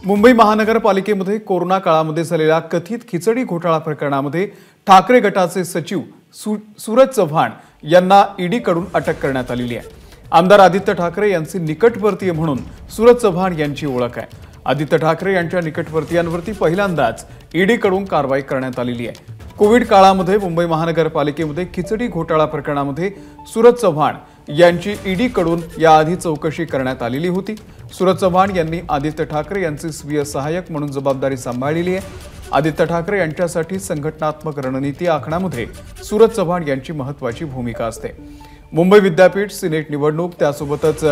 Mumbai महानगरपालिकेमध्ये corona काळामध्ये झालेल्या कथित खिचडी घोटाळा प्रकरणामध्ये ठाकरे गटाचे सचिव सूरज चव्हाण यांना ईडीकडून अटक करण्यात आलेली आहे। आमदार आदित्य ठाकरे यांचे निकटवर्तीय म्हणून सूरज चव्हाण यांची ओळख आहे। आदित्य ठाकरे यांच्या निकटवर्तीयांवरती पहिल्यांदाच ईडीकडून कारवाई करण्यात आलेली आहे। कोविड काळामध्ये मुंबई महानगरपालिकेमध्ये खिचडी घोटाळा प्रकरणामध्ये सूरज चव्हाण यांची ईडीकडून याआधी चौकशी करण्यात आलेली होती। सूरज चव्हाण यांनी आदित्य ठाकरे यांचे स्वीय सहाय्यक म्हणून जबाबदारी सांभाळलेली आहे। आदित्य ठाकरे यांच्यासाठी संघटनात्मक रणनीती आखण्यामध्ये सूरज चव्हाण यांची महत्त्वाची भूमिका असते। मुंबई विद्यापीठ सिनेट निवडणूक, त्यासोबतच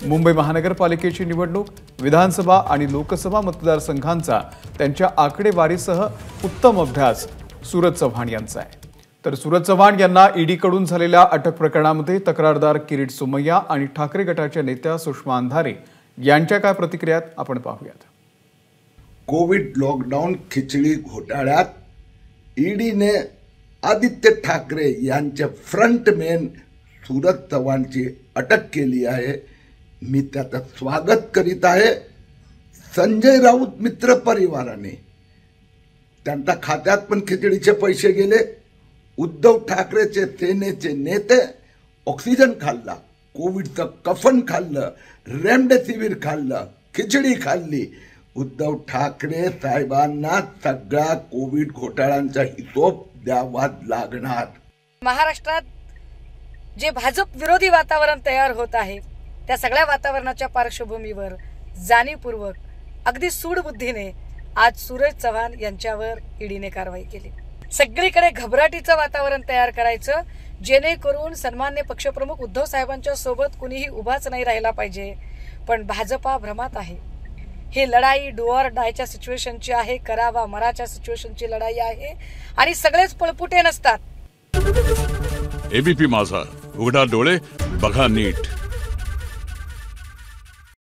मुंबई महानगरपालिकेची निवडणूक, विधानसभा आणि लोकसभा मतदारसंघांचा त्यांच्या आकडेवारीसह उत्तम अभ्यास सूरज चव्हाण यांचा आहे। तर सूरज चव्हाण यांना ईडीकडून झालेल्या अटक प्रकरणामध्ये तक्रारदार किरीट सोमय्या आणि ठाकरे गटाच्या नेत्या सुषमा अंधारे यांच्या काय प्रतिक्रिया आपण पाहूयात। कोविड लॉकडाऊन खिचडी घोटाळ्यात ईडीने आदित्य ठाकरे यांचे फ्रंटमॅन सूरज चव्हाणची अटक केली आहे। मी त्याचं स्वागत करीत आहे। संजय राऊत मित्र परिवाराने त्यांच्या खात्यात पण खिचडीचे पैसे गेले। उद्धव ठाकरेचे सेनेचे नेते ऑक्सिजन खाल्ला, कोविडचं कफन खाल्लं, रेमडेसिवीर खाल्लं, खिचडी खाल्ली। उद्धव ठाकरे साहेबांना सगळ्या कोविड घोटाळ्यांचा हिशोब द्यावा लागणार। महाराष्ट्रात जे भाजप विरोधी वातावरण तयार होत आहे त्या सगळ्या वातावरणाच्या पार्श्वभूमीवर जाणीवपूर्वक अगदी सूडबुद्धीने आज सूरज चव्हाण यांच्यावर ईडीने कारवाई केली। सगळीकडे घबराटीचं वातावरण तयार करायचं, जेणेकरून सन्मान्य पक्षप्रमुख उद्धव साहेबांच्या सोबत कुणीही उभाच नाही राहिला पाहिजे। पण भाजपा भ्रमात आहे। ही लढाई डू ऑर डायच्या सिच्युएशनची आहे, करावा मराच्या सिच्युएशनची लढाई आहे आणि सगळेच पळपुटे नसतात। एबीपी माझा, उघडा डोळे बघा नीट।